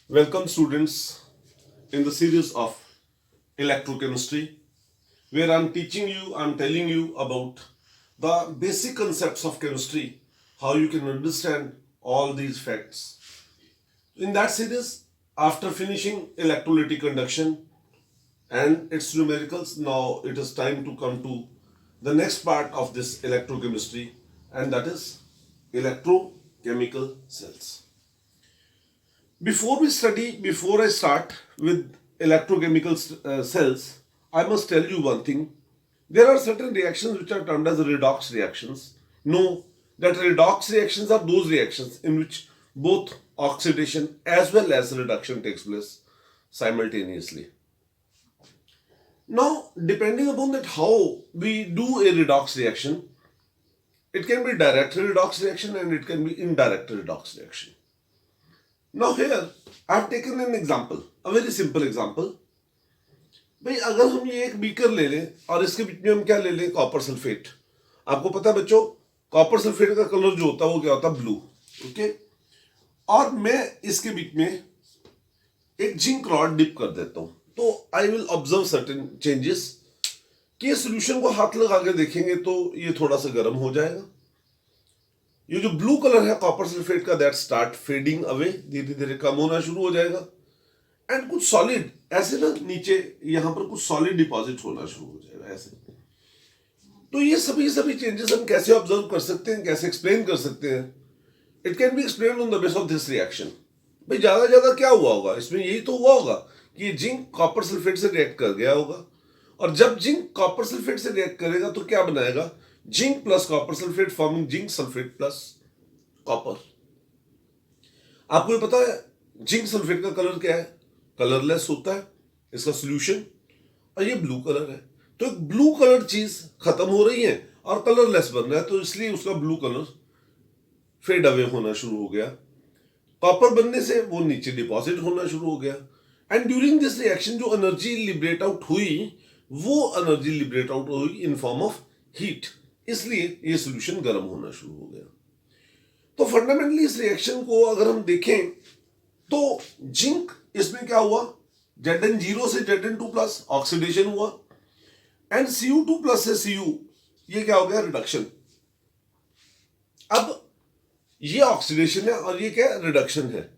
Welcome, students, in the series of electrochemistry, where I'm telling you about the basic concepts of chemistry, how you can understand all these facts. In that series, after finishing electrolytic conduction and its numericals, now it is time to come to the next part of this electrochemistry, and that is electrochemical cells. Before I start with electrochemical cells, I must tell you one thing. There are certain reactions which are termed as redox reactions. Know that redox reactions are those reactions in which both oxidation as well as reduction takes place simultaneously. Now, depending upon that how we do a redox reaction, it can be direct redox reaction and it can be indirect redox reaction. Now here I have taken an example, a very simple example. भाई अगर हम ये एक beaker ले लें और इसके बीच में हम क्या ले लें, कॉपर सल्फेट. आपको पता है बच्चों, कॉपर सल्फेट का कलर जो होता है वो क्या होता है, ब्लू. ओके. और मैं इसके बीच में एक जिंक रॉड डिप कर देता हूं, तो I will observe certain changes. कि सोल्यूशन को हाथ लगा के देखेंगे तो ये थोड़ा सा गर्म हो जाएगा. ये जो ब्लू कलर है कॉपर सल्फेट का, दैट स्टार्ट फेडिंग अवे, धीरे धीरे कम होना शुरू हो जाएगा. एंड कुछ सॉलिड ऐसे ना नीचे यहां पर कुछ सॉलिड डिपॉजिट होना शुरू हो जाएगा ऐसे. तो ये सभी चेंजेस हम कैसे ऑब्जर्व कर सकते हैं, कैसे एक्सप्लेन कर सकते हैं? It can be explain on the base of this reaction. भाई ज्यादा क्या हुआ होगा इसमें, यही तो हुआ होगा कि जिंक कॉपर सल्फेट से रिएक्ट कर गया होगा. और जब जिंक कॉपर सल्फेट से रिएक्ट करेगा तो क्या बनाएगा, zinc plus copper sulphate forming zinc sulphate plus copper. आपको ये पता है जिंक सल्फेट का कलर क्या है, कलरलेस होता है इसका सॉल्यूशन, और ये ब्लू कलर है. तो एक ब्लू कलर चीज खत्म हो रही है और कलरलेस बन रहा है, तो इसलिए उसका ब्लू कलर फेड अवे होना शुरू हो गया. कॉपर बनने से वो नीचे डिपॉजिट होना शुरू हो गया. एंड ड्यूरिंग दिस रिएक्शन जो एनर्जी लिबरेट आउट हुई, वो एनर्जी लिबरेट आउट हुई इन फॉर्म ऑफ हीट, इसलिए ये सॉल्यूशन गर्म होना शुरू हो गया. तो फंडामेंटली इस रिएक्शन को अगर हम देखें तो जिंक इसमें क्या हुआ, Zn0 से Zn2 प्लस ऑक्सीडेशन हुआ, एंड Cu2 प्लस से Cu, ये क्या हो गया, रिडक्शन. अब ये ऑक्सीडेशन है और ये क्या रिडक्शन है.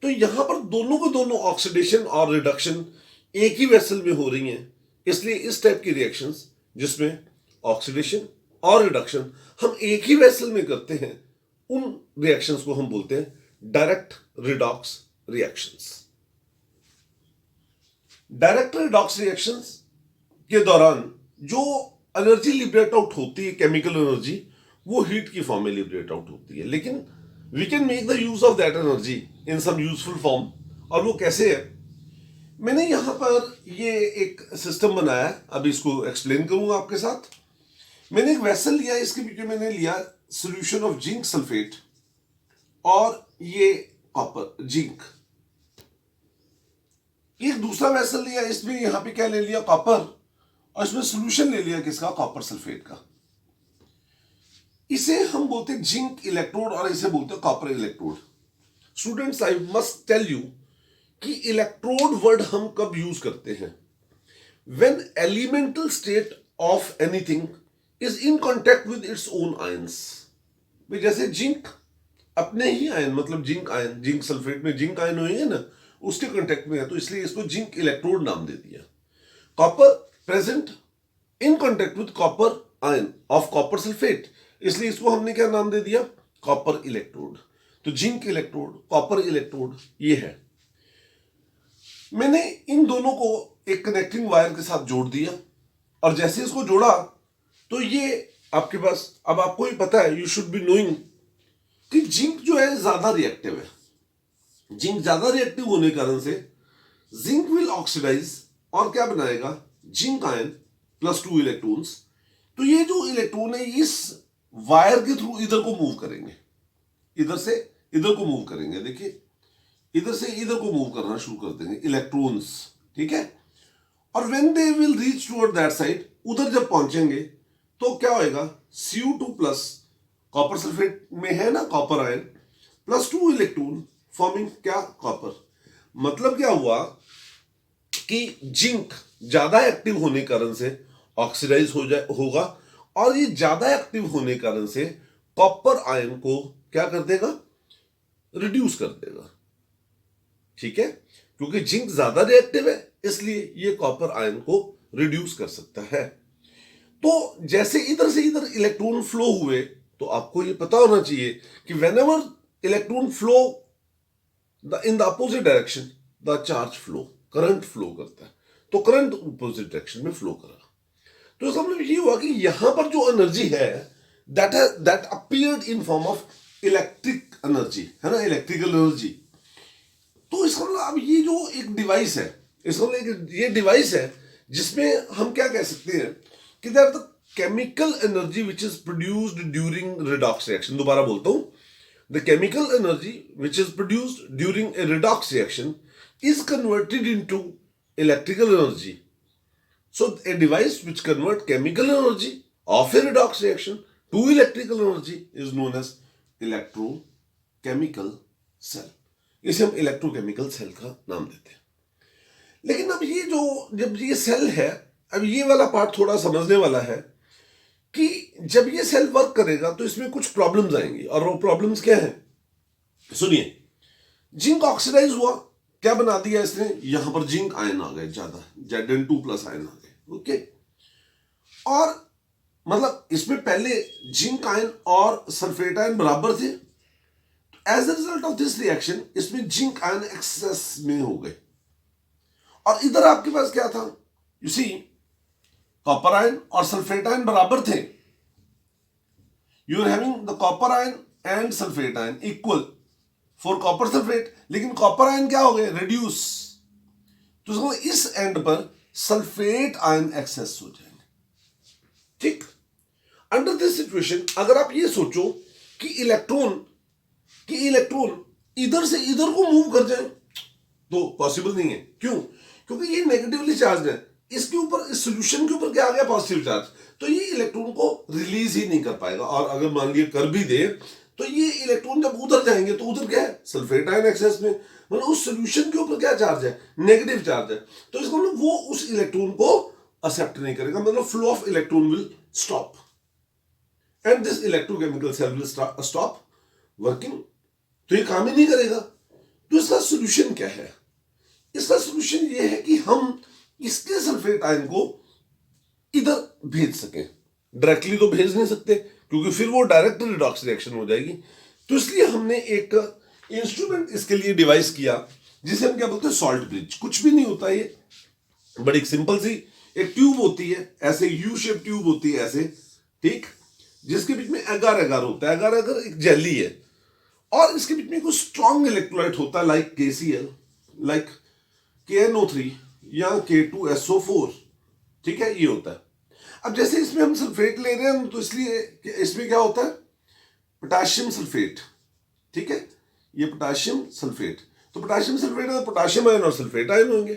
तो यहां पर दोनों को दोनों ऑक्सीडेशन और रिडक्शन एक ही वेसल में हो रही हैं, इसलिए इस टाइप की रिएक्शंस जिसमें ऑक्सीडेशन और रिडक्शन हम एक ही वेसल में करते हैं, उन रिएक्शंस को हम बोलते हैं direct redox reactions. Direct redox reactions के दौरान जो एनर्जी लिबरेट आउट होती है, केमिकल एनर्जी, वो हीट की फॉर्म में लिबरेट आउट होती है. लेकिन we can make the use of that energy in some useful form. और वो कैसे है, मैंने यहां पर ये एक सिस्टम बनाया है, अभी इसको एक्सप्लेन करूंगा आपके साथ. मैंने एक वेसल लिया, इसके बीच में मैंने लिया सॉल्यूशन ऑफ जिंक सल्फेट और ये कॉपर जिंक. एक दूसरा वेसल लिया, इसमें यहां पे क्या ले लिया, कॉपर, और इसमें सॉल्यूशन ले लिया किसका, कॉपर सल्फेट का. इसे हम बोलते हैं जिंक इलेक्ट्रोड और इसे बोलते हैं copper electrode. Students, I must tell you कि इलेक्ट्रोड वर्ड हम कब यूज करते हैं, when elemental state of anything is in contact with its own ions. जैसे जिंक अपने ही आयन, मतलब जिंक आयन, जिंक सल्फेट में जिंक आयन होंगे ना, उसके कांटेक्ट में है, तो इसलिए इसको जिंक इलेक्ट्रोड नाम दे दिया. Copper present in contact with copper ion of copper sulphate, इसलिए इसको हमने क्या नाम दे दिया, कॉपर इलेक्ट्रोड. तो जिंक इलेक्ट्रोड, कॉपर इलेक्ट्रोड, ये है. मैंने इन दोनों को एक कनेक्टिंग वायर के साथ जोड़ दिया, और जैसे इसको जोड़ा तो ये आपके पास, अब आपको ही पता है, यू शुड बी नोइंग कि जिंक जो है ज्यादा रिएक्टिव है. जिंक ज्यादा रिएक्टिव होने के कारण से जिंक विल ऑक्सीडाइज और क्या बनाएगा, जिंक आयन प्लस 2 इलेक्ट्रॉन्स. तो ये जो इलेक्ट्रॉन है इस वायर के थ्रू इधर को मूव करेंगे, इधर से इधर को मूव करेंगे. देखिए इधर से इधर को मूव करना शुरू कर देंगे इलेक्ट्रॉन्स, ठीक है. और when they will reach toward that side, उधर जब पहुंचेंगे तो क्या होएगा, Cu2 प्लस कॉपर सल्फेट में है ना copper ion, plus 2 electron forming क्या, कॉपर, मतलब क्या हुआ कि जिंक ज्यादा एक्टिव होने के कारण से ऑक्सीडाइज होगा, और ये ज्यादा एक्टिव होने के कारण से कॉपर आयन को क्या कर देगा, रिड्यूस कर देगा। ठीक है, क्योंकि जिंक ज्यादा रिएक्टिव है इसलिए ये कॉपर आयन को रिड्यूस कर सकता है। तो जैसे इधर से इधर इलेक्ट्रॉन फ्लो हुए, तो आपको ये पता होना चाहिए कि whenever electron flow in the opposite direction the charge flow, current flow करता है, तो करंट अपोजिट डायरेक्शन में फ्लो करा। तो इसका मतलब ये हुआ कि यहां पर जो एनर्जी है that appeared in form of electric energy, है ना, इलेक्ट्रिकल एनर्जी। तो इसका मतलब अब ये जो एक डिवाइस है, इसका मतलब ये डिवाइस है जिसमें हम क्या कह सकते हैं कि that the chemical energy which is produced during redox reaction. दोबारा बोलता हूं, the chemical energy which is produced during a redox reaction is converted into electrical energy. So a device which convert chemical energy of a redox reaction to electrical energy is known as electrochemical cell. इसे हम electrochemical cell का नाम देते हैं। लेकिन अब ये जो जब ये सेल है, अब ये वाला पार्ट थोड़ा समझने वाला है कि जब ये सेल वर्क करेगा तो इसमें कुछ प्रॉब्लम्स आएंगी, और वो प्रॉब्लम्स क्या है, सुनिए। जिंक ऑक्सीडाइज हुआ, क्या बना दिया इसने, यहां पर जिंक आयन आ गए ज्यादा, Zn2+ आयन आ गए। ओके, और मतलब इसमें पहले जिंक आयन और सल्फेट आयन बराबर थे, as a result of this reaction इसमें जिंक आयन एक्सेस में हो गए, और इधर आपके पास क्या था, यू सी कॉपर आयन और सल्फेट आयन बराबर थे। You are having the copper ion and sulphate ion equal for copper sulphate, लेकिन कॉपर आयन क्या हो गए, रिड्यूस। तो इसको इस एंड पर सल्फेट आयन एक्सेस हो जाएंगे। ठीक, अंडर दिस सिचुएशन अगर आप ये सोचो कि इलेक्ट्रॉन इधर से इधर को मूव कर जाए, तो पॉसिबल नहीं है। क्यों? क्योंकि ये नेगेटिवली चार्ज है, इसके ऊपर, इस सॉल्यूशन के ऊपर क्या आ गया, पॉजिटिव चार्ज, तो ये इलेक्ट्रॉन को रिलीज ही नहीं कर पाएगा। और अगर मान लिया कर भी दे तो ये इलेक्ट्रॉन जब उधर जाएंगे तो उधर क्या है, सल्फेट आयन एक्सेस में, मतलब उस सॉल्यूशन के ऊपर क्या चार्ज है, नेगेटिव चार्ज है। तो इसका मतलब वो उस इलेक्ट्रॉन को एक्सेप्ट नहीं करेगा, मतलब flow of electron will stop and this electrochemical cell will stop working. तो ये काम ही नहीं करेगा। तो इसका सॉल्यूशन क्या है? इसका सॉल्यूशन ये है कि हम इसके सल्फेट आयन को इधर भेज सकें। डायरेक्टली तो भेज नहीं सकते क्योंकि फिर वो डायरेक्ट रिडॉक्स रिएक्शन हो जाएगी। तो इसलिए हमने एक इंस्ट्रूमेंट इसके लिए डिवाइस किया जिसे हम क्या बोलते हैं, सॉल्ट ब्रिज। कुछ भी नहीं होता, ये बड़ी सिंपल सी एक ट्यूब होती है, ऐसे यू शेप ट्यूब होती है ऐसे, ठीक, जिसके बीच में एगार एगार होता है। एगार एगार एक जेली है और इसके बीच में कुछ स्ट्रॉन्ग इलेक्ट्रोलाइट होता है, लाइक KCl, लाइक KNO3 या K2SO4, ठीक है, ये होता है। अब जैसे इसमें हम सल्फेट ले रहे हैं तो इसलिए इसमें क्या होता है, पोटाशियम सल्फेट, ठीक है, ये पोटाशियम सल्फेट। तो पोटाशियम सल्फेट है, पोटाशियम आयन और सल्फेट आयन होंगे।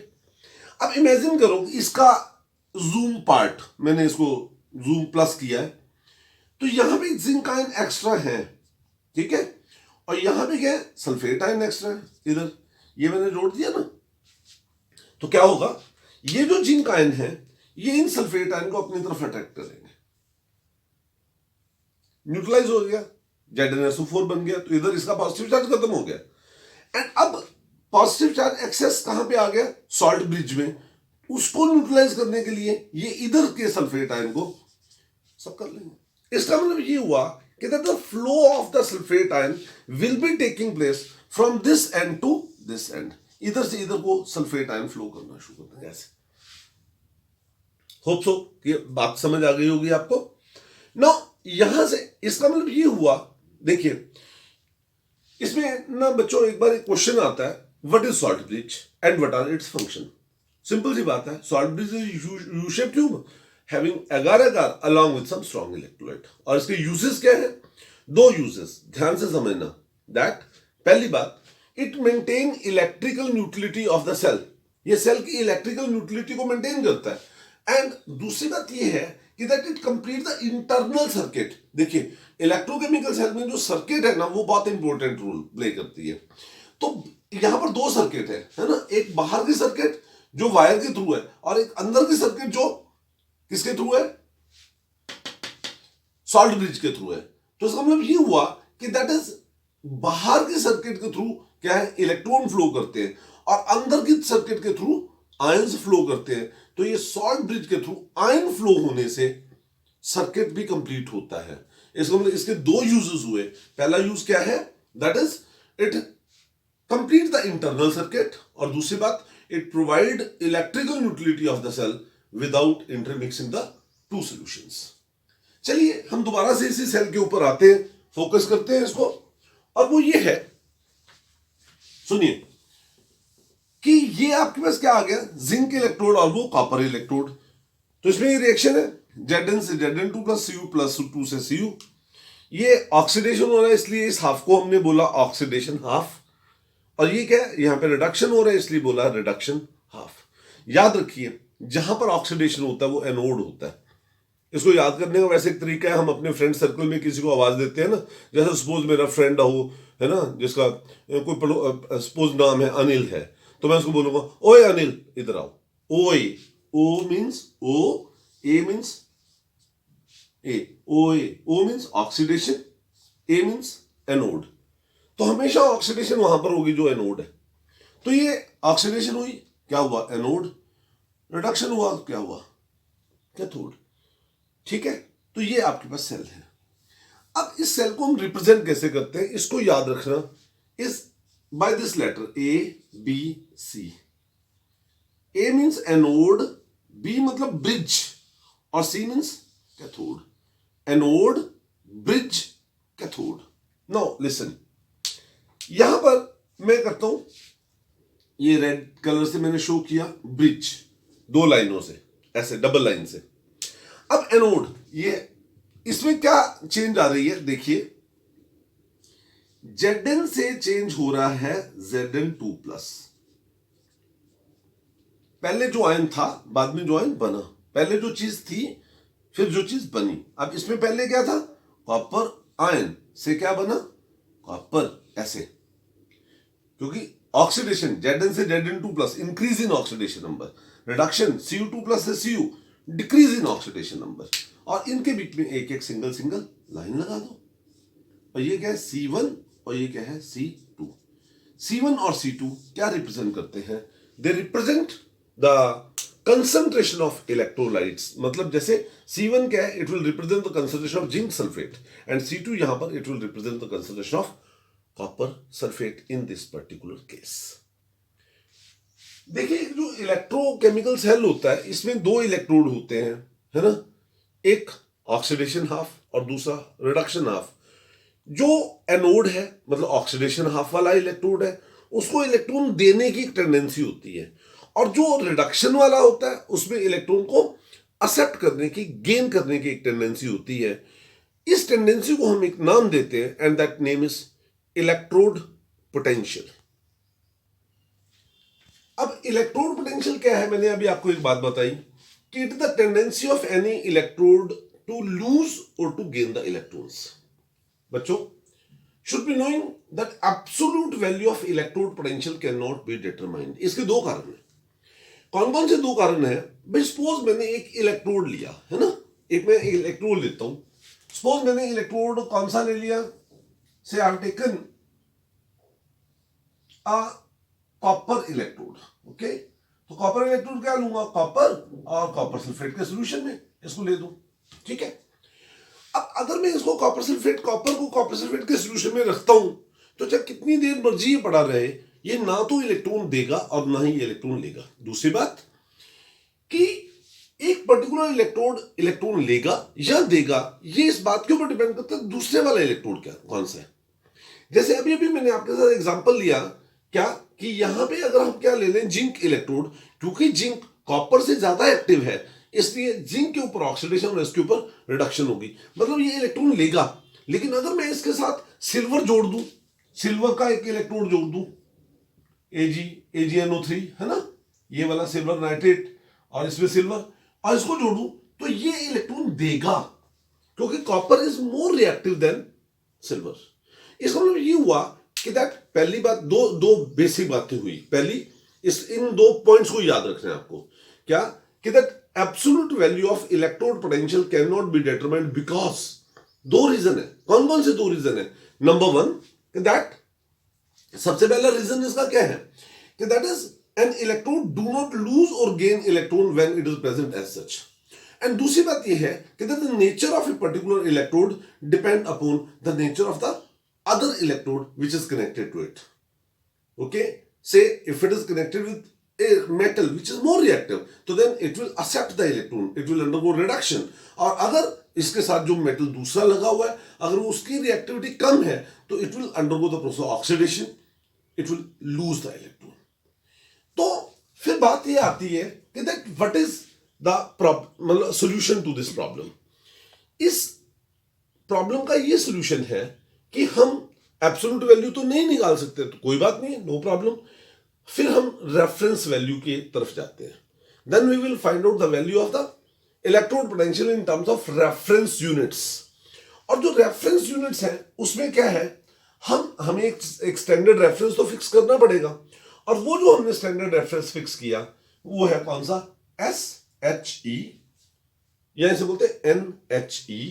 अब इमेजिन करो इसका जूम पार्ट, मैंने इसको जूम प्लस किया है, तो यहां पे जिंक आयन एक्स्ट्रा है, ठीक है, और यहां पे क्या है, सल्फेट आयन एक्स्ट्रा है इधर, ये मैंने जोड़ दिया ना। तो क्या होगा, ये जो जिंक आयन है ये इन सल्फेट आयन को अपनी तरफ अट्रैक्ट करेंगे, न्यूट्रलाइज हो गया, ZnSO4 बन गया, तो इधर इसका पॉजिटिव चार्ज खत्म हो गया। एंड अब पॉजिटिव चार्ज एक्सेस कहां पे आ गया, सॉल्ट ब्रिज में। उसको न्यूट्रलाइज करने के लिए ये इधर के सल्फेट आयन को सब कर लेंगे। इसका मतलब ये हुआ कि the flow of the sulphate ion will be taking place from this end to this end. इधर से इधर को सल्फेट आयन फ्लो करना शुरू करते हैं ऐसे। होप सो कि बात समझ आ गई होगी आपको। नो यहां से इसका मतलब ये हुआ, देखिए इसमें ना बच्चों एक बार एक क्वेश्चन आता है, what is salt bridge and what are its function. Simple सी बात है, salt bridge is U shape tube having agar agar along with some strong electrolyte. और इसके यूजेस क्या है, दो यूजेस ध्यान से समझना। दैट पहली बात, it maintain electrical neutrality of the cell, ये सेल की इलेक्ट्रिकल न्यूट्रलिटी को मेंटेन करता है। एंड दूसरी बात ये है कि that it complete the internal circuit. देखिए इलेक्ट्रोकेमिकल सेल में जो सर्किट है ना वो बहुत इंपॉर्टेंट रोल प्ले करती है। तो यहां पर दो सर्किट है ना, एक बाहर की सर्किट जो वायर के थ्रू है और एक अंदर की सर्किट जो किसके थ्रू है, सॉल्ट ब्रिज के थ्रू है। तो इसका मतलब ये हुआ कि दैट इज बाहर की सर्किट के थ्रू क्या है, इलेक्ट्रॉन फ्लो करते हैं और अंदर की सर्किट के थ्रू आयंस फ्लो करते हैं। तो ये सॉल्ट ब्रिज के थ्रू आयन फ्लो होने से सर्किट भी कंप्लीट होता है। इसका मतलब इसके दो यूजेस हुए। पहला यूज क्या है, that is it complete the internal circuit, और दूसरी बात it provide electrical utility of the cell without intermixing the two solutions. चलिए हम दोबारा से इसी सेल के ऊपर आते हैं, फोकस करते हैं इसको, और वो ये है, सुनिए कि ये आपके पास क्या आ गया, जिंक इलेक्ट्रोड और वो कॉपर इलेक्ट्रोड। तो इसमें ये रिएक्शन है Zn से Zn2 प्लस Cu प्लस 2 से Cu। ये ऑक्सीडेशन हो रहा है, इसलिए इस हाफ को हमने बोला ऑक्सीडेशन हाफ, और ये क्या है, यहां पे रिडक्शन हो रहा है इसलिए बोला रिडक्शन हाफ। याद रखिए जहां पर ऑक्सीडेशन होता है वो एनोड होता है। इसको याद करने का वैसे एक तरीका है, हम अपने फ्रेंड सर्कल में किसी को आवाज देते हैं ना, जैसे सपोज मेरा फ्रेंड हो है ना, जिसका कोई सपोज नाम है अनिल है, तो मैं उसको बोलूंगा ओए अनिल इधर आओ। ओए, ओ मीन्स ओ, ए मीन्स ए, ओए, ओ मीन्स ऑक्सीडेशन, ए मीन्स एनोड। तो हमेशा ऑक्सीडेशन वहां पर होगी जो एनोड है। तो ये ऑक्सीडेशन हुई, क्या हुआ, एनोड, रिडक्शन हुआ, क्या हुआ, कैथोड। ठीक है, तो ये आपके पास सेल है। अब इस सेल को हम रिप्रेजेंट कैसे करते हैं, इसको याद रखना, इस by this letter A B C. A means anode, B मतलब ब्रिज, और C means cathode. Anode, bridge, cathode. Now listen, यहां पर मैं करता हूं, ये रेड कलर से मैंने शो किया ब्रिज, दो लाइनों से, ऐसे डबल लाइन से। अब एनोड, ये इसमें क्या चेंज आ रही है, देखिए Zn से चेंज हो रहा है Zn2 प्लस। पहले जो आयन था बाद में जो आयन बना, पहले जो चीज थी फिर जो चीज बनी। अब इसमें पहले क्या था, कॉपर आयन से क्या बना, कॉपर, ऐसे, क्योंकि ऑक्सीडेशन Zn से Zn2 plus, increase in oxidation number, reduction Cu2 plus से Cu, decrease in oxidation number, और इनके बीच में एक एक सिंगल सिंगल लाइन लगा दो। और ये क्या है, C1 और ये क्या है, C2। C1 और C2 क्या रिप्रेजेंट करते हैं, they represent the concentration of electrolytes. मतलब जैसे C1 क्या है, it will represent the concentration of zinc sulphate, and C2 यहां पर it will represent the concentration of copper sulphate in this particular case. देखिए जो इलेक्ट्रोकेमिकल सेल होता है इसमें दो इलेक्ट्रोड होते हैं, है ना, एक ऑक्सीडेशन हाफ और दूसरा रिडक्शन हाफ। जो एनोड है मतलब ऑक्सीडेशन हाफ वाला इलेक्ट्रोड है, उसको इलेक्ट्रॉन देने की टेंडेंसी होती है, और जो रिडक्शन वाला होता है उसमें इलेक्ट्रॉन को एक्सेप्ट करने की, गेन करने की एक टेंडेंसी होती है। इस टेंडेंसी को हम एक नाम देते हैं, and that name is electrode potential. अब इलेक्ट्रोड पोटेंशियल क्या है, मैंने अभी आपको एक बात बताई कि it is the tendency of any electrode to lose और टू गेन द इलेक्ट्रॉन्स। बच्चों, should be knowing that absolute value of electrode potential cannot be determined। इसके दो कारण हैं। कौन कौन से दो कारण हैं भाई, सपोज मैंने एक इलेक्ट्रोड लिया है ना, एक मैं इलेक्ट्रोड लेता हूं, सपोज मैंने इलेक्ट्रोड कौन सा ले लिया, से I have taken a copper electrode. Okay, तो कॉपर इलेक्ट्रोड क्या लूंगा, कॉपर और कॉपर सल्फेट के सोल्यूशन में इसको ले दूं। ठीक है, अब अगर मैं इसको कॉपर सल्फेट, कॉपर को कॉपर सल्फेट के सोल्यूशन में रखता हूं, तो चाहे कितनी देर मर्जी ये पड़ा रहे, ये ना तो इलेक्ट्रॉन देगा और ना ही इलेक्ट्रॉन लेगा। दूसरी बात कि एक पर्टिकुलर इलेक्ट्रोड इलेक्ट्रॉन लेगा या देगा, ये इस बात के ऊपर डिपेंड करता है दूसरे वाला इलेक्ट्रोड क्या कौन सा है। जैसे अभी अभी मैंने आपके साथ एग्जांपल लिया क्या, कि यहां पे अगर हम क्या ले लें, जिंक इलेक्ट्रोड, क्योंकि जिंक कॉपर से ज्यादा एक्टिव है इसलिए जिंक के ऊपर ऑक्सीडेशन और इसके ऊपर रिडक्शन होगी, मतलब ये इलेक्ट्रॉन लेगा। लेकिन अगर मैं इसके साथ सिल्वर जोड़ दूं, सिल्वर का एक इलेक्ट्रोड जोड़ दूं, AgNO3 है ना, ये वाला सिल्वर नाइट्रेट, और इसमें सिल्वर, और इसको जोड़ूं तो ये इलेक्ट्रॉन देगा, क्योंकि copper is more reactive than silver. इसका मतलब ये हुआ कि दैट पहली बात, दो बेसिक बातें हुई। पहली, इन दो पॉइंट्स को याद रखना है आपको। क्या? कि that absolute value of electrode potential can not be determined because दो रीजन है। कौन कौन से दो रीजन है? नंबर वन, दैट सबसे पहला रीजन इसका क्या है कि that is an electron do not lose और gain electron when it is present as such. And दूसरी बात यह है कि the nature of a particular electrode depend upon the nature of the other electrode which is connected to it. Okay, say if it is connected with a metal which is more reactive, so then it will accept the electron, it will undergo reduction. और अगर इसके साथ जो metal दूसरा लगा हुआ है, अगर वो उसकी रिएक्टिविटी कम है, तो it will undergo the process of oxidation, it will lose the electron. तो फिर बात ये आती है कि that what is the मतलब solution to this problem? इस प्रॉब्लम का ये सोल्यूशन है कि हम एब्सोल्यूट वैल्यू तो नहीं निकाल सकते, तो कोई बात नहीं, नो प्रॉब्लम। फिर हम रेफरेंस वैल्यू की तरफ जाते हैं। Then we will find out the value of the electrode potential in terms of reference units. और जो रेफरेंस यूनिट्स हैं उसमें क्या है, हमें एक स्टैंडर्ड रेफरेंस तो फिक्स करना पड़ेगा। और वो जो हमने स्टैंडर्ड रेफरेंस फिक्स किया वो है कौन सा? SHE, या इसे बोलते हैं NHE।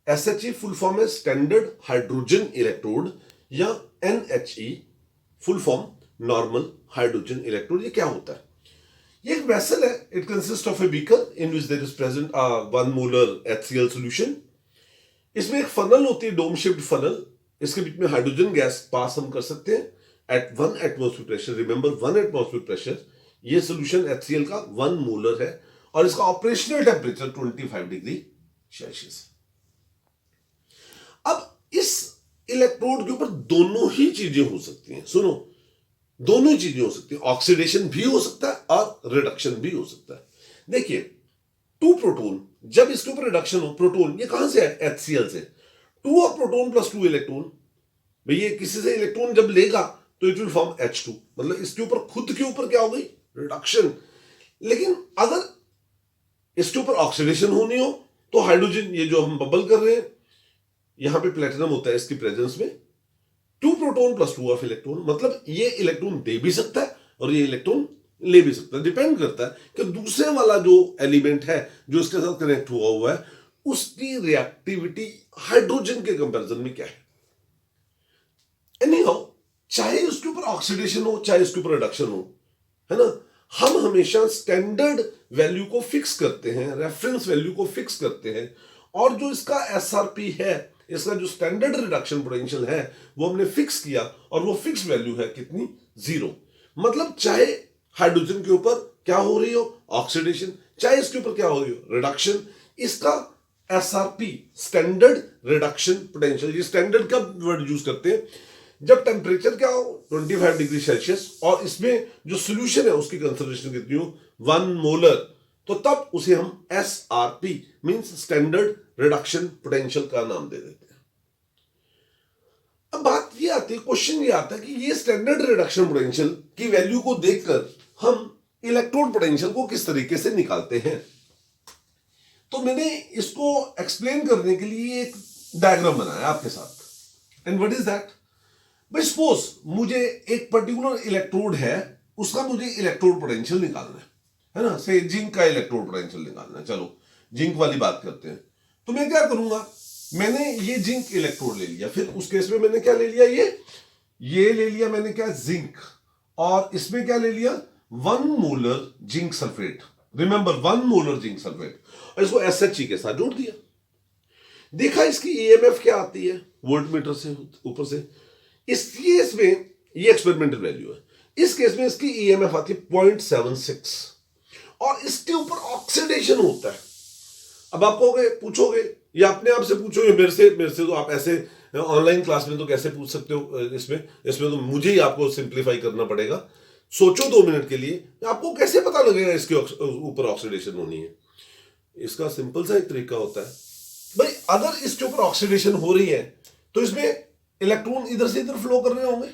SHE फुल फॉर्म है स्टैंडर्ड हाइड्रोजन इलेक्ट्रोड, या NHE full form normal hydrogen electrode. ये क्या होता है? ये एक वेसल है, it consist of a beaker in which there is present 1 molar HCl solution. इसमें एक फनल होती है, डोम शेप्ड फनल। इसके बीच में हाइड्रोजन गैस पास हम कर सकते हैं at 1 atmosphere pressure. Remember 1 atmosphere pressure. ये सॉल्यूशन HCl का 1 मोलर है और इसका ऑपरेशनल टेम्परेचर 25 डिग्री सेल्सियस। अब इस इलेक्ट्रोड के ऊपर दोनों ही चीजें हो सकती हैं। सुनो, दोनों ही चीजें हो सकती हैं, ऑक्सीडेशन भी हो सकता है और रिडक्शन भी हो सकता है। देखिए, 2 प्रोटॉन, जब इसके ऊपर रिडक्शन हो, प्रोटॉन ये कहां से है? HCl से। 2 ऑफ प्रोटॉन प्लस 2 इलेक्ट्रॉन, भैया किसी से इलेक्ट्रॉन जब लेगा तो इट विल फॉर्म H2, मतलब इसके ऊपर खुद के ऊपर क्या हो गई? रिडक्शन। लेकिन अगर इसके ऊपर ऑक्सीडेशन होनी हो तो हाइड्रोजन, ये जो हम बबल कर रहे हैं, यहां पे प्लेटिनम होता है इसकी प्रेजेंस में, 2 प्रोटॉन प्लस 2 ऑफ इलेक्ट्रॉन, मतलब ये इलेक्ट्रॉन दे भी सकता है और ये इलेक्ट्रॉन ले भी सकता है। डिपेंड करता है कि दूसरे वाला जो एलिमेंट है जो इसके साथ कनेक्ट हुआ है उसकी रिएक्टिविटी हाइड्रोजन के कंपैरिजन में क्या है। एनीहाउ, चाहे इसके ऊपर ऑक्सीडेशन हो चाहे इसके ऊपर रिडक्शन हो, है ना, हम हमेशा स्टैंडर्ड वैल्यू को फिक्स करते हैं, रेफरेंस वैल्यू को फिक्स करते हैं। और जो इसका SRP है, इसका जो स्टैंडर्ड रिडक्शन पोटेंशियल है, वो हमने फिक्स किया और वो फिक्स वैल्यू है कितनी? 0। मतलब चाहे हाइड्रोजन के ऊपर क्या हो रही हो? ऑक्सीडेशन, चाहे इसके ऊपर क्या हो रही हो? रिडक्शन। इसका SRP स्टैंडर्ड रिडक्शन पोटेंशियल, ये स्टैंडर्ड का वर्ड यूज करते हैं जब टेम्परेचर क्या हो? 25 डिग्री सेल्सियस, और इसमें जो सोल्यूशन है उसकी कंसंट्रेशन कितनी हो? 1 मोलर, तो तब उसे हम SRP means standard reduction potential का नाम दे देते हैं। अब बात ये आती है, क्वेश्चन ये आता है कि ये स्टैंडर्ड रिडक्शन पोटेंशियल की वैल्यू को देखकर हम इलेक्ट्रोड पोटेंशियल को किस तरीके से निकालते हैं। तो मैंने इसको एक्सप्लेन करने के लिए एक डायग्राम बनाया आपके साथ। And what is that? भाई सपोज मुझे एक पर्टिकुलर इलेक्ट्रोड है, उसका मुझे इलेक्ट्रोड पोटेंशियल निकालना है ना, से जिंक का इलेक्ट्रोड पोटेंशियल निकालना है। चलो जिंक वाली बात करते हैं। तो मैं क्या करूंगा, मैंने ये जिंक इलेक्ट्रोड ले लिया, फिर उस केस में मैंने क्या ले लिया, ये ले लिया मैंने क्या? जिंक। और इसमें क्या ले लिया? 1 molar zinc sulphate. Remember 1 molar zinc sulphate, और इसको SHE के साथ जोड़ दिया। देखा इसकी EMF क्या आती है वोल्टमीटर से ऊपर से। इस केस में ये एक्सपेरिमेंटल वैल्यू है, इस केस में इसकी EMF आती है 0.76, और इसके ऊपर ऑक्सीडेशन होता है। अब आप कहोगे, पूछोगे या अपने आप से पूछोगे, मेरे से तो आप ऐसे ऑनलाइन क्लास में तो कैसे पूछ सकते हो, इसमें तो मुझे ही आपको सिंप्लीफाई करना पड़ेगा। सोचो 2 मिनट के लिए, आपको कैसे पता लगेगा इसके ऊपर ऑक्सीडेशन होनी है। इसका सिंपल सा एक तरीका होता है, भाई अगर इसके ऊपर ऑक्सीडेशन हो रही है तो इसमें इलेक्ट्रॉन इधर से इधर फ्लो कर रहे होंगे।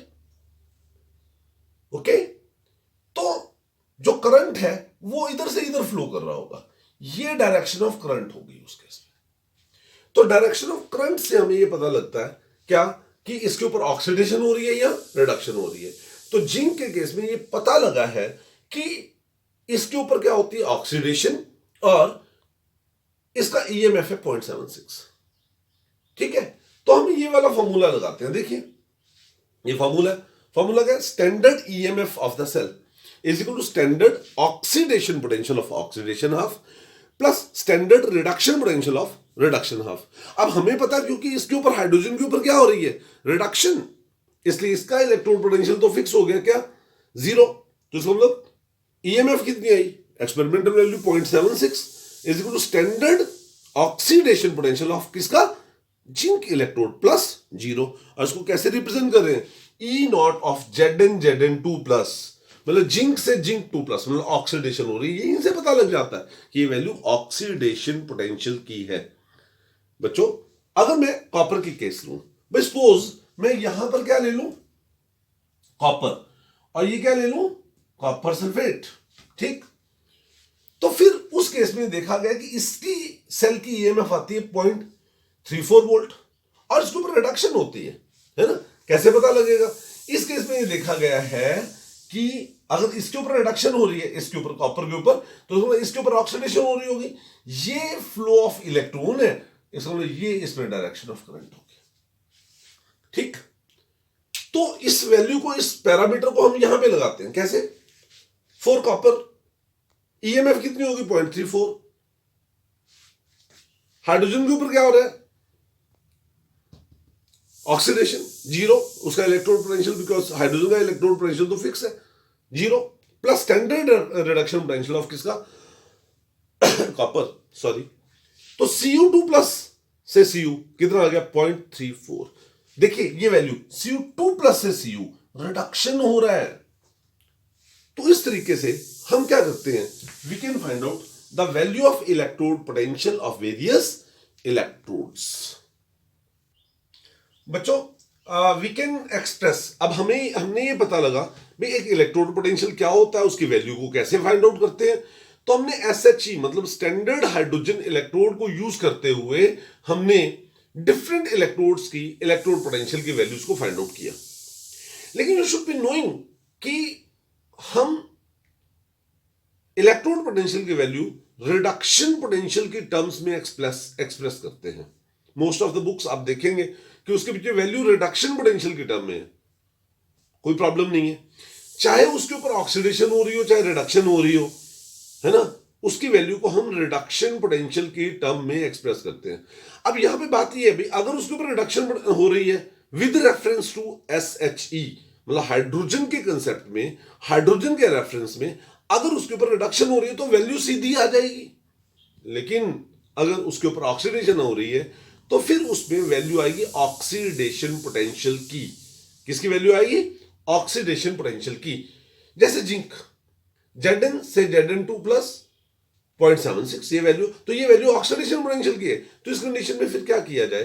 ओके, तो जो करंट है वो इधर से इधर फ्लो कर रहा होगा, ये डायरेक्शन ऑफ करंट होगी उस केस में। तो डायरेक्शन ऑफ करंट से हमें ये पता लगता है क्या, कि इसके ऊपर ऑक्सीडेशन हो रही है या रिडक्शन हो रही है। तो जिंक के केस में ये पता लगा है कि इसके ऊपर क्या होती है, ऑक्सीडेशन, और इसका ईएमएफ है 0.76। ठीक है, तो हम ये वाला फॉर्मूला लगाते हैं। देखिए ये फॉर्मूला क्या है, standard EMF of the cell is equal to standard oxidation potential of oxidation half plus standard reduction potential of reduction half. अब हमें पता है क्योंकि इसके ऊपर हाइड्रोजन के ऊपर क्या हो रही है, रिडक्शन, इसलिए इसका इलेक्ट्रोड पोटेंशियल तो फिक्स हो गया, क्या, 0। तो इसका मतलब ईएमएफ कितनी आई, experimental value 0.76 is equal to standard oxidation potential of किसका, जिंक इलेक्ट्रोड प्लस 0। और इसको कैसे रिप्रेजेंट कर रहे हैं, E naught of Zn2 plus, मतलब जिंक से जिंक 2 प्लस, मतलब ऑक्सीडेशन हो रही है। यहीं से पता लग जाता है कि ये वैल्यू ऑक्सीडेशन पोटेंशियल की है। बच्चों अगर मैं कॉपर की केस लूं, भाई सपोज मैं यहां पर क्या ले लूं, कॉपर, और ये क्या ले लूं, कॉपर सल्फेट, ठीक। तो फिर उस केस में देखा गया कि इसकी सेल की ईएमएफ आती है 0.34 वोल्ट और इसके ऊपर रिडक्शन होती है ना। कैसे पता लगेगा, इस केस में ये देखा गया है कि अगर इसके ऊपर रिडक्शन हो रही है, इसके ऊपर कॉपर के ऊपर, तो इसके ऊपर ऑक्सीडेशन हो रही होगी, ये फ्लो ऑफ इलेक्ट्रॉन है, इसका मतलब ये इसमें डायरेक्शन ऑफ करंट होगी, ठीक। तो इस वैल्यू को, इस पैरामीटर को हम यहां पे लगाते हैं, कैसे, फॉर कॉपर ईएमएफ कितनी होगी, 0.34। हाइड्रोजन के ऊपर क्या हो रहा है, ऑक्सीडेशन 0, उसका इलेक्ट्रोड पोटेंशियल, बिकॉज हाइड्रोजन का इलेक्ट्रोड पोटेंशियल तो फिक्स है 0, plus standard reduction potential of किसका, कॉपर, सॉरी। तो Cu2 प्लस से Cu कितना आ गया, 0.34। देखिए ये वैल्यू Cu2 प्लस से Cu रिडक्शन हो रहा है। तो इस तरीके से हम क्या करते हैं, we can find out the value of electrode potential of various electrodes. बच्चों वी कैन एक्सप्रेस, अब हमने ये पता लगा भाई एक इलेक्ट्रोड पोटेंशियल क्या होता है, उसकी वैल्यू को कैसे फाइंड आउट करते हैं। तो हमने SHE मतलब स्टैंडर्ड हाइड्रोजन इलेक्ट्रोड को यूज करते हुए हमने डिफरेंट इलेक्ट्रोड्स की इलेक्ट्रोड पोटेंशियल की वैल्यूज को फाइंड आउट किया। लेकिन यू शुड बी नोइंग कि हम इलेक्ट्रोड पोटेंशियल की वैल्यू रिडक्शन पोटेंशियल की टर्म्स में एक्सप्रेस करते हैं। मोस्ट ऑफ द बुक्स आप देखेंगे कि उसके पीछे वैल्यू रिडक्शन पोटेंशियल की टर्म में है, कोई प्रॉब्लम नहीं है, चाहे उसके ऊपर ऑक्सीडेशन हो रही हो चाहे रिडक्शन हो रही हो, है ना, उसकी वैल्यू को हम रिडक्शन पोटेंशियल की टर्म में एक्सप्रेस करते हैं। अब यहां पे बात ये है भाई, अगर उसके ऊपर रिडक्शन हो रही है विद रेफरेंस टू SHE मतलब हाइड्रोजन के कंसेप्ट में, हाइड्रोजन के रेफरेंस में अगर उसके ऊपर रिडक्शन हो रही है तो वैल्यू सीधी आ जाएगी। लेकिन अगर उसके ऊपर ऑक्सीडेशन हो रही है तो फिर उसमें वैल्यू आएगी ऑक्सीडेशन पोटेंशियल की। किसकी वैल्यू आएगी, ऑक्सीडेशन पोटेंशियल की। जैसे जिंक Zn से Zn2 प्लस 0.76 ये वैल्यू, तो ये वैल्यू ऑक्सीडेशन पोटेंशियल की है। तो इस कंडीशन में फिर क्या किया जाए,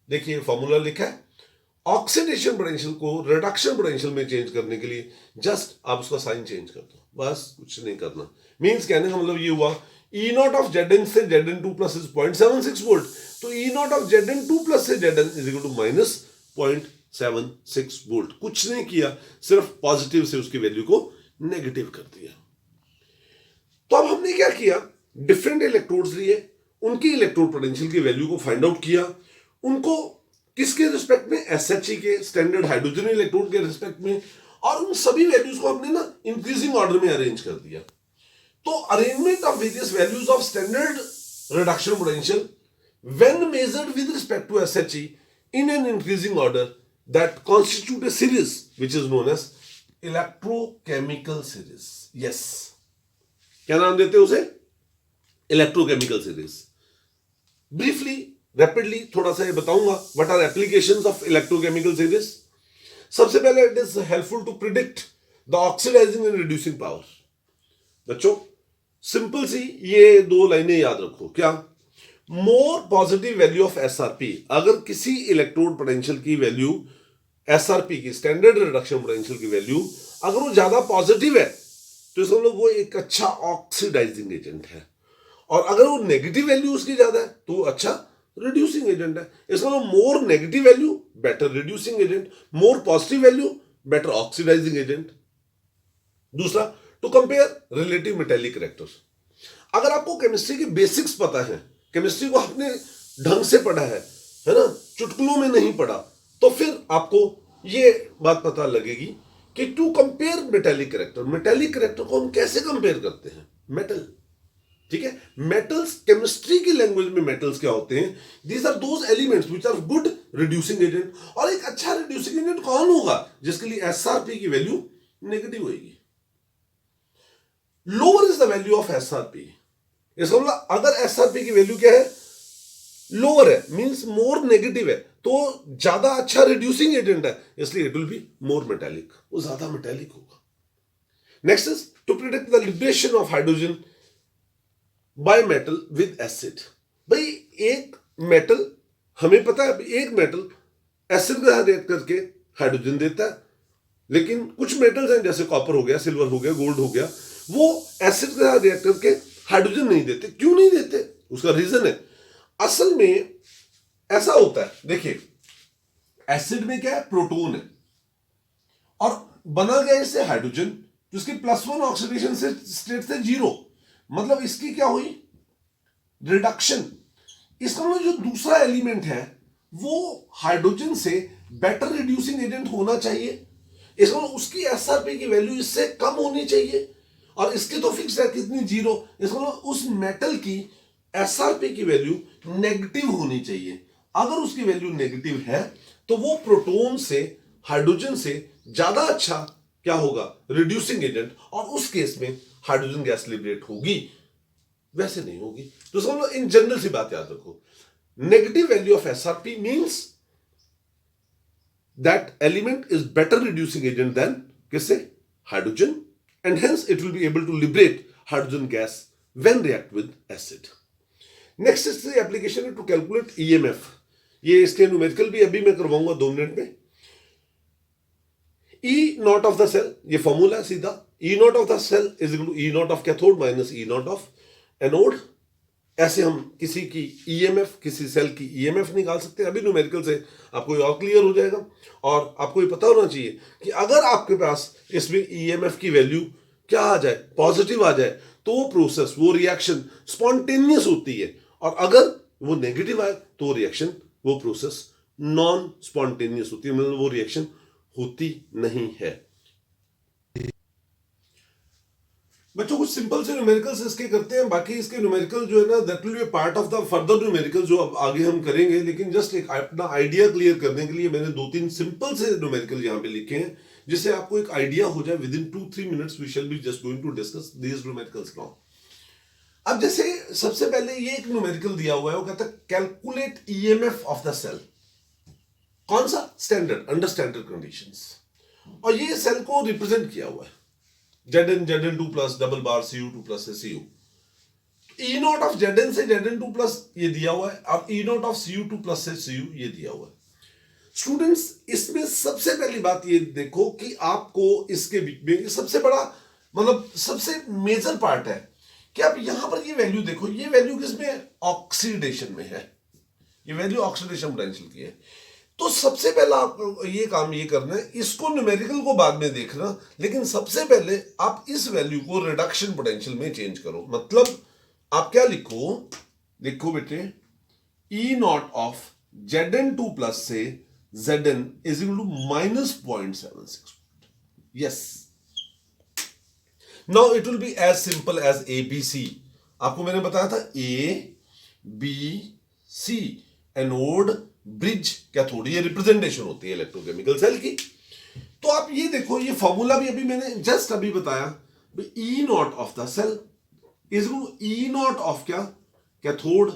देखिए फॉर्मूला लिखा है, ऑक्सीडेशन पोटेंशियल को रिडक्शन पोटेंशियल में चेंज करने के लिए जस्ट आप उसका साइन चेंज कर दो, बस कुछ नहीं करना। मींस कहने का मतलब ये हुआ E नॉट ऑफ Zn से Zn2 प्लस इज 0.76 वोल्ट, तो E not of Zn2 plus से Zn is equal to minus 0.76 volt. कुछ नहीं किया, सिर्फ पॉजिटिव से उसकी वैल्यू को नेगेटिव कर दिया। तो अब हमने क्या किया, डिफरेंट इलेक्ट्रोड्स लिए, उनकी इलेक्ट्रोड पोटेंशियल की वैल्यू को फाइंड आउट किया, उनको किसके रिस्पेक्ट में, SHE के स्टैंडर्ड हाइड्रोजन इलेक्ट्रोड के रिस्पेक्ट में, और उन सभी वैल्यूज को हमने ना इंक्रीजिंग ऑर्डर में अरेंज कर दिया। तो arrangement of various values of standard reduction potential when measured with respect to SHE in an increasing order that constitute a series which is known as electrochemical series. Yes, क्या नाम देते हैं उसे, electrochemical series. Briefly rapidly थोड़ा सा ये बताऊंगा what are applications of electrochemical series. सबसे पहले it is helpful to predict the oxidising and reducing power. बच्चों सिंपल सी ये दो लाइनें याद रखो, क्या, more positive value of SRP, अगर किसी इलेक्ट्रोड पोटेंशियल की वैल्यू SRP की स्टैंडर्ड रिडक्शन पोटेंशियल की वैल्यू अगर वो ज्यादा पॉजिटिव है तो इसका मतलब वो एक अच्छा ऑक्सीडाइजिंग एजेंट है, और अगर वो नेगेटिव वैल्यू उसकी ज्यादा है तो वो अच्छा रिड्यूसिंग एजेंट है। इसका मतलब more negative value better reducing agent, more positive value better oxidising agent. दूसरा, to compare relative metallic characters. अगर आपको केमिस्ट्री की बेसिक्स पता है, केमिस्ट्री को आपने ढंग से पढ़ा है ना, चुटकुलों में नहीं पढ़ा, तो फिर आपको ये बात पता लगेगी कि to compare metallic character, metallic character को हम कैसे कंपेयर करते हैं, मेटल, ठीक है। मेटल्स, केमिस्ट्री की लैंग्वेज में मेटल्स क्या होते हैं, these are those elements which are good reducing agent. और एक अच्छा रिड्यूसिंग एजेंट कौन होगा, जिसके लिए एसआरपी की वैल्यू नेगेटिव होगी। Lower is the value of SRP, इसका मतलब अगर एसआरपी की वैल्यू क्या है, लोअर है, मींस मोर नेगेटिव है, तो ज्यादा अच्छा रिड्यूसिंग एजेंट है, इसलिए it will be more metallic, वो ज्यादा मेटेलिक होगा। Next is to predict the liberation of hydrogen by metal with acid. भाई एक मेटल, हमें पता है एक मेटल एसिड के साथ रिएक्ट करके हाइड्रोजन देता है, लेकिन कुछ मेटल्स हैं जैसे कॉपर हो गया, सिल्वर हो गया, गोल्ड हो गया, वो एसिड के साथ रिएक्ट करके हाइड्रोजन नहीं देते। क्यों नहीं देते, उसका रीजन है। असल में ऐसा होता है, देखिए एसिड में क्या है, प्रोटॉन है और बना गया इससे हाइड्रोजन, तो इसकी +1 ऑक्सीडेशन से स्टेट से 0, मतलब इसकी क्या हुई, रिडक्शन। इसका मतलब जो दूसरा एलिमेंट है वो हाइड्रोजन से बेटर रिड्यूसिंग एजेंट होना चाहिए, इसका मतलब उसकी एसआरपी की वैल्यू इससे कम होनी चाहिए, और इसकी तो फिक्स है कितनी, 0। इसका मतलब उस मेटल की एसआरपी की वैल्यू नेगेटिव होनी चाहिए। अगर उसकी वैल्यू नेगेटिव है तो वो प्रोटॉन से, हाइड्रोजन से ज्यादा अच्छा क्या होगा, रिड्यूसिंग एजेंट, और उस केस में हाइड्रोजन गैस लिबरेट होगी, वैसे नहीं होगी। तो समझो, इन जनरल सी बात याद रखो, negative value of SRP means that element is better reducing agent than किससे, hydrogen, and hence it will be able to liberate hydrogen gas when react with acid. Next is the application to calculate EMF. ये इसके numerical भी अभी मैं करवाऊंगा 2 minute में। E not of the cell, ये formula सीधा, E not of the cell is equal to E not of cathode minus E not of anode. ऐसे हम किसी की EMF, किसी सेल की EMF निकाल सकते हैं। अभी न्यूमेरिकल से आपको ये और क्लियर हो जाएगा। और आपको ये पता होना चाहिए कि अगर आपके पास इसमें EMF की वैल्यू क्या आ जाए, पॉजिटिव आ जाए, तो वो प्रोसेस, वो रिएक्शन स्पॉन्टेनियस होती है, और अगर वो नेगेटिव आए तो वो रिएक्शन, वो प्रोसेस नॉन स्पॉन्टेनियस होती है, मतलब वो रिएक्शन होती नहीं है। बच्चों कुछ सिंपल से न्यूमेरिकल्स इसके करते हैं, बाकी इसके न्यूमेरिकल जो है ना, that will be part of the further numerical जो अब आगे हम करेंगे। लेकिन जस्ट एक अपना आइडिया क्लियर करने के लिए मैंने 2-3 सिंपल से न्यूमेरिकल यहाँ पे लिखे हैं, जिससे आपको एक आइडिया हो जाए। Within 2-3 minutes we shall be just going to discuss these numericals now. अब जैसे सबसे पहले ये एक न्यूमेरिकल दिया हुआ है, वो कहता है calculate EMF of the cell. कौन सा, स्टैंडर्ड, अंडर स्टैंडर्ड कंडीशंस, और ये सेल को रिप्रेजेंट किया हुआ है Zn2 प्लस डबल बार Cu2 प्लस से Cu। E not of Zn से Zn2 प्लस ये दिया हुआ है, और E not of Cu2 plus से Cu ये दिया हुआ है। स्टूडेंट्स, इसमें सबसे पहली बात ये देखो कि आपको इसके बीच में सबसे बड़ा, मतलब सबसे मेजर पार्ट है कि आप यहां पर ये वैल्यू देखो, ये वैल्यू किसमें है, ऑक्सीडेशन में है, ये वैल्यू ऑक्सीडेशन पोटेंशियल की है। तो सबसे पहला आपको ये काम ये करना है, इसको न्यूमेरिकल को बाद में देखना, लेकिन सबसे पहले आप इस वैल्यू को रिडक्शन पोटेंशियल में चेंज करो। मतलब आप क्या लिखो, लिखो बेटे E not of Zn2 plus से Zn is equal to -0.76। Yes, now it will be as simple as ABC। आपको मैंने बताया था ABC, एनोड, ब्रिज, कैथोड, ये रिप्रेजेंटेशन होती है इलेक्ट्रोकेमिकल सेल की। तो आप ये देखो, ये फॉर्मूला भी अभी मैंने जस्ट अभी बताया, E not of the cell is equal to E not of क्या, cathode,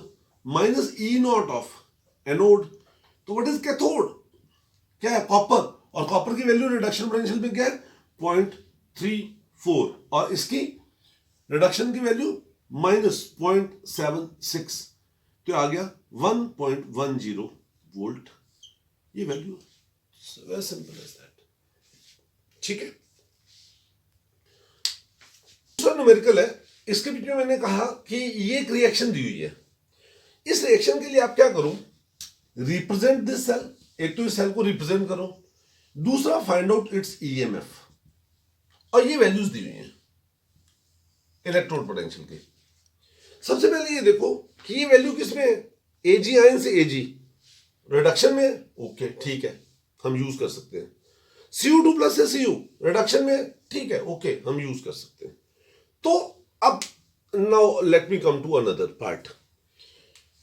minus E not of anode. तो व्हाट इज कैथोड, क्या है, कॉपर, और कॉपर की वैल्यू रिडक्शन पोटेंशियल में क्या है, 0.34, और इसकी रिडक्शन की वैल्यू -0.76, तो आ गया 1.10 वोल्ट। ये value very simple as that, ठीक है। दूसरा न्यूमेरिकल है, इसके बीच में मैंने कहा कि ये एक रिएक्शन दी हुई है, इस रिएक्शन के लिए आप क्या करो, रिप्रेजेंट दिस सेल, एक तो इस सेल को रिप्रेजेंट करो, दूसरा फाइंड आउट इट्स ईएमएफ, और ये वैल्यूज दी हुई हैं इलेक्ट्रोड पोटेंशियल के। सबसे पहले ये देखो कि ये वैल्यू किसमें है, एजी आयन से एजी रिडक्शन में, ओके ठीक है हम यूज कर सकते हैं। Cu2 प्लस से Cu रिडक्शन में, ठीक है ओके हम यूज कर सकते हैं। तो अब now let me come to another part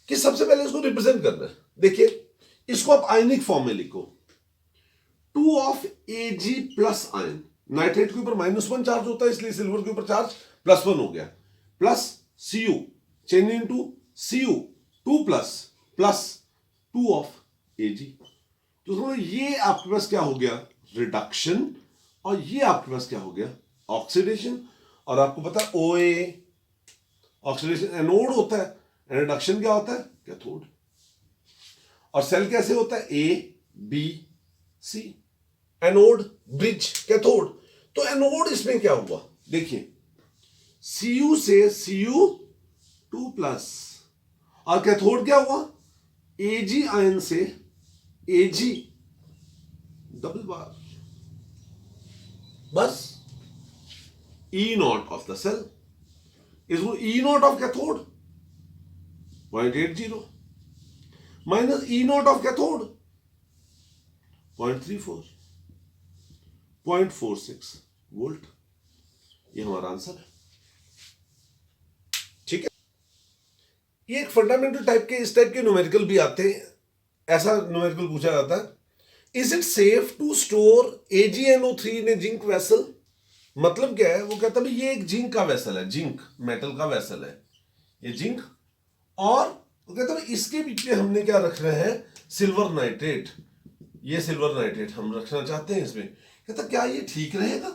कि सबसे पहले इसको रिप्रेजेंट करना है। देखिए इसको आप आयनिक फॉर्म में लिखो, 2 of Ag plus ion, nitrate के ऊपर -1 चार्ज होता है इसलिए सिल्वर के ऊपर चार्ज +1 हो गया, plus Cu change into Cu2 plus 2 of Ag। तो ये आपके पास क्या हो गया, रिडक्शन, और ये आपके पास क्या हो गया, ऑक्सीडेशन। और आपको पता है OA ऑक्सीडेशन एनोड होता है, रिडक्शन क्या होता है, कैथोड। और सेल कैसे होता है, ABC, एनोड ब्रिज कैथोड। तो एनोड इसमें क्या हुआ, देखिए Cu से Cu2 प्लस, और कैथोड क्या हुआ, Ag आयन से Ag डबल बार, बस E not of the cell is E not of cathode 0.80 minus E not of cathode 0.34, 0.46 volt. ये हमारा आंसर है, ठीक है। ये एक फंडामेंटल टाइप के, इस टाइप के न्यूमेरिकल भी आते हैं। ऐसा न्यूमेरिकल पूछा जाता है, is it safe to store AgNO3 in a zinc vessel. मतलब क्या है, वो कहता है ये एक जिंक का वेसल है, जिंक मेटल का वेसल है ये जिंक, और वो कहता है इसके बीच में हमने क्या रख रहे हैं, सिल्वर नाइट्रेट। ये सिल्वर नाइट्रेट हम रखना चाहते हैं इसमें। कहता क्या ये ठीक रहेगा,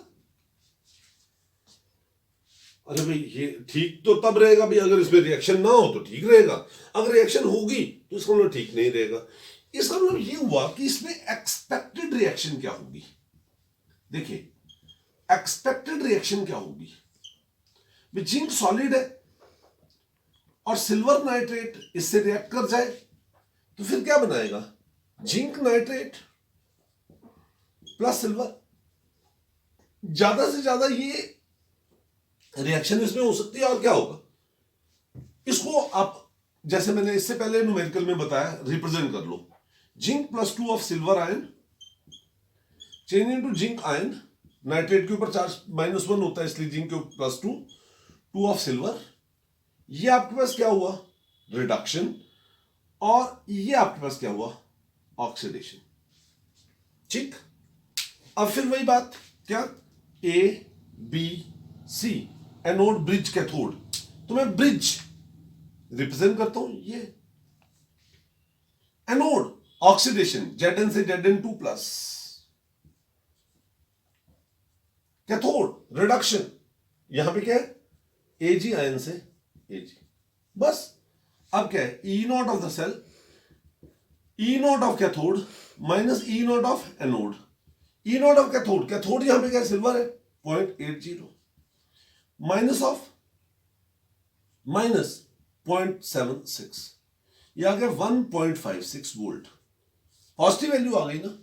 अरे भाई ये ठीक तो तब रहेगा भाई अगर इसमें रिएक्शन ना हो तो ठीक रहेगा, अगर रिएक्शन होगी तो इसका मतलब ठीक नहीं रहेगा। इसका मतलब ये हुआ कि इसमें एक्सपेक्टेड रिएक्शन क्या होगी। देखिए एक्सपेक्टेड रिएक्शन क्या होगी, जिंक सॉलिड है और सिल्वर नाइट्रेट इससे रिएक्ट कर जाए तो फिर क्या बनाएगा, जिंक नाइट्रेट प्लस सिल्वर। ज्यादा से ज्यादा ये रिएक्शन इसमें हो सकती है, और क्या होगा, इसको आप जैसे मैंने इससे पहले न्यूमेरिकल में बताया रिप्रेजेंट कर लो, zinc plus 2 of silver ion change into zinc ion, nitrate के ऊपर चार्ज -1 होता है इसलिए जिंक के ऊपर प्लस 2 ऑफ सिल्वर। ये आपके पास क्या हुआ, रिडक्शन, और ये आपके पास क्या हुआ, ऑक्सीडेशन। ठीक, अब फिर वही बात क्या, ABC एनोड ब्रिज कैथोड, तो मैं ब्रिज रिप्रेजेंट करता हूं, ये एनोड ऑक्सीडेशन Zn से Zn2 प्लस, कैथोड रिडक्शन, यहां पे क्या है Ag आयन से Ag, बस। अब क्या है, E not of the cell, E not of cathode minus E not of anode, E not of cathode, cathode यहां पे क्या है, सिल्वर है 0.80 माइनस ऑफ माइनस 0.76, ये आ गया 1.56 वोल्ट, पॉजिटिव वैल्यू आ गई ना।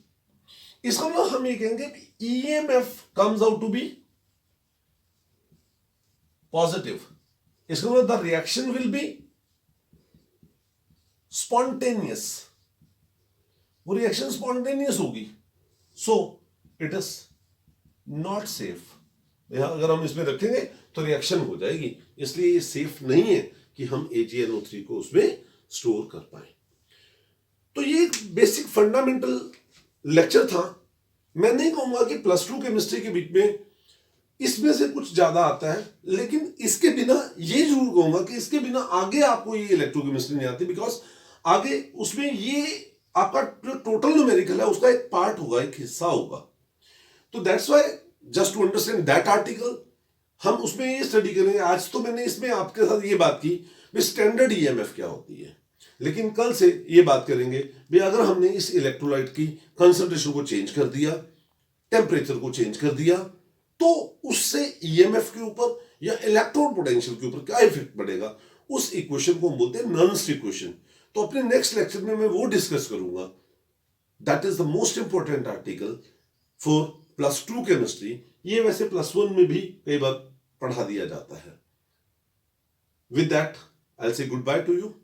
इसका मतलब हम ये कहेंगे कि EMF comes out to be positive. इसका मतलब the reaction will be spontaneous, वो रिएक्शन स्पॉन्टेनियस होगी, so it is not safe. अगर हम इसमें रखेंगे तो रिएक्शन हो जाएगी, इसलिए ये सेफ नहीं है कि हम AgNO3 को उसमें स्टोर कर पाए। तो ये एक बेसिक फंडामेंटल लेक्चर था। मैं नहीं कहूंगा कि +2 केमिस्ट्री के बीच में इसमें से कुछ ज्यादा आता है, लेकिन इसके बिना ये जरूर कहूंगा कि इसके बिना आगे आपको ये इलेक्ट्रोकेमिस्ट्री नहीं आती, बिकॉज आगे उसमें ये आपका जो टोटल न्यूमेरिकल है उसका एक पार्ट होगा, एक हिस्सा होगा। तो that's why just to understand that article हम उसमें ये स्टडी करेंगे। आज तो मैंने इसमें आपके साथ ये बात की भी स्टैंडर्ड EMF क्या होती है, लेकिन कल से ये बात करेंगे भी अगर हमने इस इलेक्ट्रोलाइट की कंसंट्रेशन को चेंज कर दिया, टेम्परेचर को चेंज कर दिया, तो उससे EMF के ऊपर या इलेक्ट्रोड पोटेंशियल के ऊपर क्या इफेक्ट पड़ेगा, उस इक्वेशन को हम बोलते हैं नर्न्स इक्वेशन। तो अपने नेक्स्ट लेक्चर में मैं वो डिस्कस करूंगा। That is the most important article for +2 chemistry. ये वैसे +1 में भी कई बार पढ़ा दिया जाता है। With that I will say good by two you.